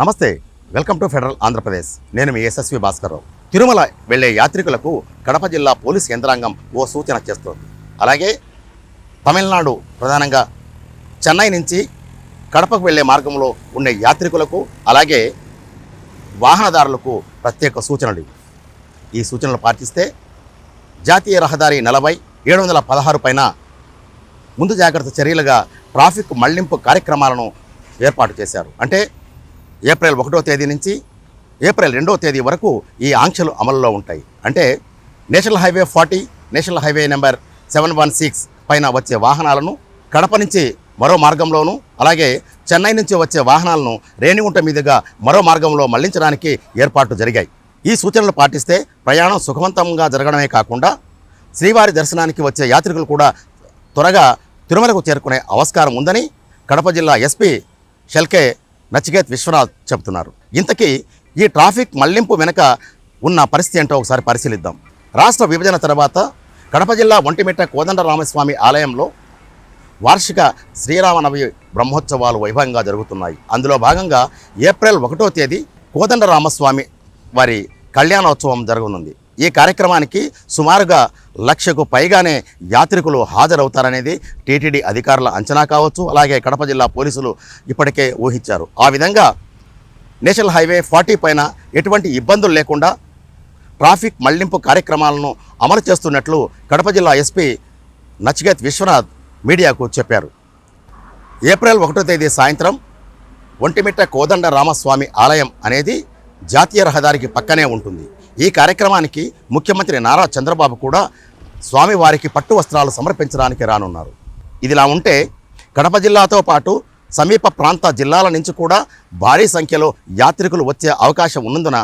నమస్తే, welcome to federal Andhra Pradesh. నేను మీ యశస్వి భాస్కర్రావు. తిరుమల వెళ్లే యాత్రికులకు కడప జిల్లా పోలీస్ యంత్రాంగం ఓ సూచన చేస్తోంది. అలాగే తమిళనాడు ప్రధానంగా చెన్నై నుంచి కడపకు వెళ్లే మార్గంలో ఉండే యాత్రికులకు అలాగే వాహనదారులకు ప్రత్యేక సూచనలు. ఈ సూచనలు పాటిస్తే జాతీయ రహదారి 40/716 పైన ముందు జాగ్రత్త చర్యలుగా ట్రాఫిక్ మళ్లింపు కార్యక్రమాలను ఏర్పాటు చేశారు. అంటే ఏప్రిల్ 1వ తేదీ నుంచి ఏప్రిల్ 2వ తేదీ వరకు ఈ ఆంక్షలు అమలులో ఉంటాయి. అంటే national highway 40, national highway number 716 పైన వచ్చే వాహనాలను కడప నుంచి మరో మార్గంలోనూ అలాగే చెన్నై నుంచి వచ్చే వాహనాలను రేణిగుంట మీదుగా మరో మార్గంలో మళ్లించడానికి ఏర్పాట్లు జరిగాయి. ఈ సూచనలు పాటిస్తే ప్రయాణం సుఖవంతంగా జరగడమే కాకుండా శ్రీవారి దర్శనానికి వచ్చే యాత్రికులు కూడా త్వరగా తిరుమలకు చేరుకునే ఆస్కారం ఉందని కడప జిల్లా ఎస్పీ షెల్కే నచికేత్ విశ్వనాథ్ చెబుతున్నారు. ఇంతకీ ఈ ట్రాఫిక్ మళ్లింపు వెనుక ఉన్న పరిస్థితి ఏంటో ఒకసారి పరిశీలిద్దాం. రాష్ట్ర విభజన తర్వాత కడప జిల్లా ఒంటిమిట్ట కోదండరామస్వామి ఆలయంలో వార్షిక శ్రీరామనవమి బ్రహ్మోత్సవాలు వైభవంగా జరుగుతున్నాయి. అందులో భాగంగా ఏప్రిల్ 1వ తేదీ కోదండరామస్వామి వారి కళ్యాణోత్సవం జరగనుంది. ఈ కార్యక్రమానికి సుమారుగా 1,00,000కు పైగానే యాత్రికులు హాజరవుతారనేది టీటీడీ అధికారుల అంచనా కావచ్చు. అలాగే కడప జిల్లా పోలీసులు ఇప్పటికే ఊహించారు. ఆ విధంగా నేషనల్ హైవే 40 పైన ఎటువంటి ఇబ్బందులు లేకుండా ట్రాఫిక్ మళ్లింపు కార్యక్రమాలను అమలు చేస్తున్నట్లు కడప జిల్లా ఎస్పీ నచికేత్ విశ్వనాథ్ మీడియాకు చెప్పారు. ఏప్రిల్ 1వ తేదీ సాయంత్రం ఒంటిమిట్ట కోదండ రామస్వామి ఆలయం అనేది జాతీయ రహదారికి పక్కనే ఉంటుంది. ఈ కార్యక్రమానికి ముఖ్యమంత్రి నారా చంద్రబాబు కూడా స్వామివారికి పట్టు వస్త్రాలు సమర్పించడానికి రానున్నారు. ఇదిలా ఉంటే కడప జిల్లాతో పాటు సమీప ప్రాంత జిల్లాల నుంచి కూడా భారీ సంఖ్యలో యాత్రికులు వచ్చే అవకాశం ఉన్నందున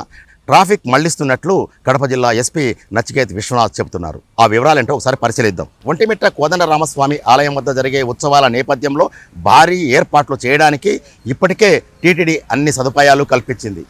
ట్రాఫిక్ మళ్లిస్తున్నట్లు కడప జిల్లా ఎస్పీ నచికేత్ విశ్వనాథ్ చెబుతున్నారు. ఆ వివరాలేంటో ఒకసారి పరిశీలిద్దాం. ఒంటిమిట్ట కోదండరామస్వామి ఆలయం వద్ద జరిగే ఉత్సవాల నేపథ్యంలో భారీ ఏర్పాట్లు చేయడానికి ఇప్పటికే టీటీడీ అన్ని సదుపాయాలు కల్పించింది.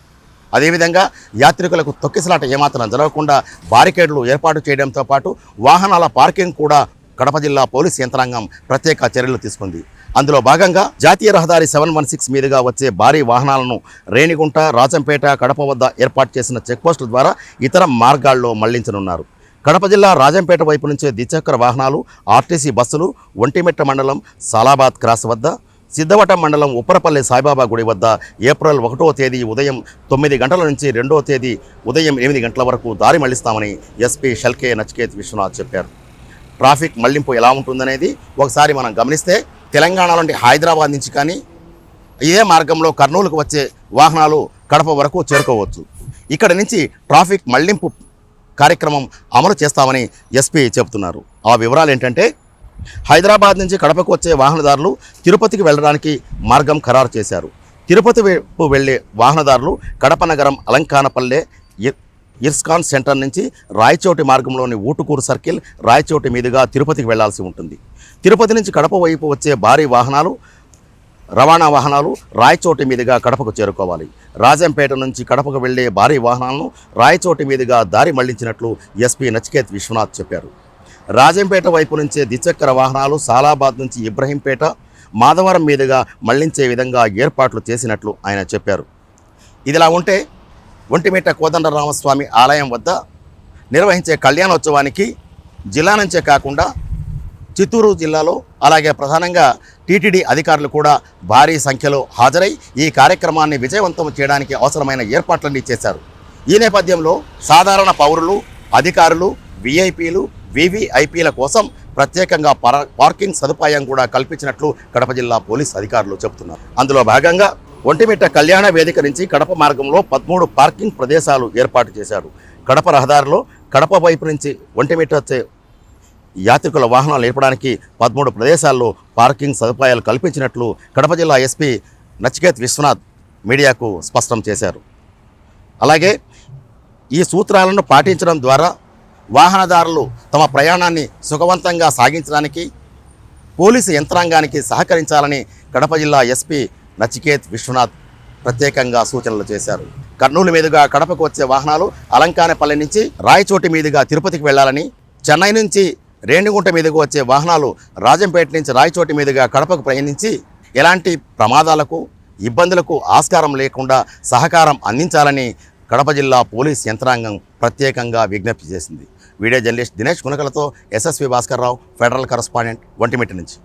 అదేవిధంగా యాత్రికులకు తొక్కిసలాట ఏమాత్రం జరగకుండా బారికేడ్లు ఏర్పాటు చేయడంతో పాటు వాహనాల పార్కింగ్ కూడా కడప జిల్లా పోలీస్ యంత్రాంగం ప్రత్యేక చర్యలు తీసుకుంది. అందులో భాగంగా జాతీయ రహదారి 716 మీదుగా వచ్చే భారీ వాహనాలను రేణిగుంట, రాజంపేట, కడప వద్ద ఏర్పాటు చేసిన చెక్పోస్టుల ద్వారా ఇతర మార్గాల్లో మళ్లించనున్నారు. కడప జిల్లా రాజంపేట వైపు నుంచే ద్విచక్ర వాహనాలు, ఆర్టీసీ బస్సులు ఒంటిమిట్ట మండలం సాలాబాద్ క్రాస్ వద్ద, సిద్ధవటం మండలం ఉప్పరపల్లి సాయిబాబా గుడి వద్ద ఏప్రిల్ 1వ తేదీ ఉదయం 9 గంటల నుంచి 2వ తేదీ ఉదయం 8 గంటల వరకు దారి మళ్లిస్తామని ఎస్పీ షెల్కే నచికేత్ విశ్వనాథ్ చెప్పారు. ట్రాఫిక్ మళ్లింపు ఎలా ఉంటుందనేది ఒకసారి మనం గమనిస్తే తెలంగాణలోని హైదరాబాద్ నుంచి కానీ ఇదే మార్గంలో కర్నూలుకు వచ్చే వాహనాలు కడప వరకు చేరుకోవచ్చు. ఇక్కడ నుంచి ట్రాఫిక్ మళ్లింపు కార్యక్రమం అమలు చేస్తామని ఎస్పీ చెబుతున్నారు. ఆ వివరాలు ఏంటంటే హైదరాబాద్ నుంచి కడపకు వచ్చే వాహనదారులు తిరుపతికి వెళ్ళడానికి మార్గం ఖరారు చేశారు. తిరుపతి వైపు వెళ్లే వాహనదారులు కడప నగరం అలంకానపల్లె ఇర్స్కాన్ సెంటర్ నుంచి రాయచోటి మార్గంలోని ఊటుకూరు సర్కిల్, రాయచోటి మీదుగా తిరుపతికి వెళ్లాల్సి ఉంటుంది. తిరుపతి నుంచి కడప వైపు వచ్చే భారీ వాహనాలు, రవాణా వాహనాలు రాయచోటి మీదుగా కడపకు చేరుకోవాలి. రాజంపేట నుంచి కడపకు వెళ్లే భారీ వాహనాలను రాయచోటి మీదుగా దారి మళ్లించినట్లు ఎస్పీ నచికేత్ విశ్వనాథ్ చెప్పారు. రాజంపేట వైపు నుంచే ద్విచక్ర వాహనాలు సాలాబాద్ నుంచి ఇబ్రహీంపేట, మాధవరం మీదుగా మళ్లించే విధంగా ఏర్పాట్లు చేసినట్లు ఆయన చెప్పారు. ఇదిలా ఉంటే ఒంటిమిట్ట కోదండరామస్వామి ఆలయం వద్ద నిర్వహించే కళ్యాణోత్సవానికి జిల్లా నుంచే కాకుండా చిత్తూరు జిల్లాలో అలాగే ప్రధానంగా టీటీడీ అధికారులు కూడా భారీ సంఖ్యలో హాజరై ఈ కార్యక్రమాన్ని విజయవంతం చేయడానికి అవసరమైన ఏర్పాట్లన్నీ చేశారు. ఈ నేపథ్యంలో సాధారణ పౌరులు, అధికారులు, విఐపీలు, వివిఐపీల కోసం ప్రత్యేకంగా పార్కింగ్ సదుపాయం కూడా కల్పించినట్లు కడప జిల్లా పోలీస్ అధికారులు చెబుతున్నారు. అందులో భాగంగా ఒంటిమిట్ట కళ్యాణ వేదిక నుంచి కడప మార్గంలో 13 పార్కింగ్ ప్రదేశాలు ఏర్పాటు చేశారు. కడప రహదారిలో కడప వైపు నుంచి ఒంటిమిట్ట వచ్చే యాత్రికుల వాహనాలు ఏర్పడానికి 13 ప్రదేశాల్లో పార్కింగ్ సదుపాయాలు కల్పించినట్లు కడప జిల్లా ఎస్పీ నచికేత్ విశ్వనాథ్ మీడియాకు స్పష్టం చేశారు. అలాగే ఈ సూత్రాలను పాటించడం ద్వారా వాహనదారులు తమ ప్రయాణాన్ని సుఖవంతంగా సాగించడానికి పోలీసు యంత్రాంగానికి సహకరించాలని కడప జిల్లా ఎస్పీ నచికేత్ విశ్వనాథ్ ప్రత్యేకంగా సూచనలు చేశారు. కర్నూలు మీదుగా కడపకు వచ్చే వాహనాలు అలంకానపల్లి నుంచి రాయచోటి మీదుగా తిరుపతికి వెళ్లాలని, చెన్నై నుంచి రేణిగుంట మీదుగా వచ్చే వాహనాలు రాజంపేట నుంచి రాయచోటి మీదుగా కడపకు ప్రయాణించి ఎలాంటి ప్రమాదాలకు ఇబ్బందులకు ఆస్కారం లేకుండా సహకారం అందించాలని కడప జిల్లా పోలీస్ యంత్రాంగం ప్రత్యేకంగా విజ్ఞప్తి చేసింది. వీడియో జర్నలిస్ట్ దినేష్ కునకలతో SSV Bhaskar Rao, Federal correspondent, Ontimitta నుంచి.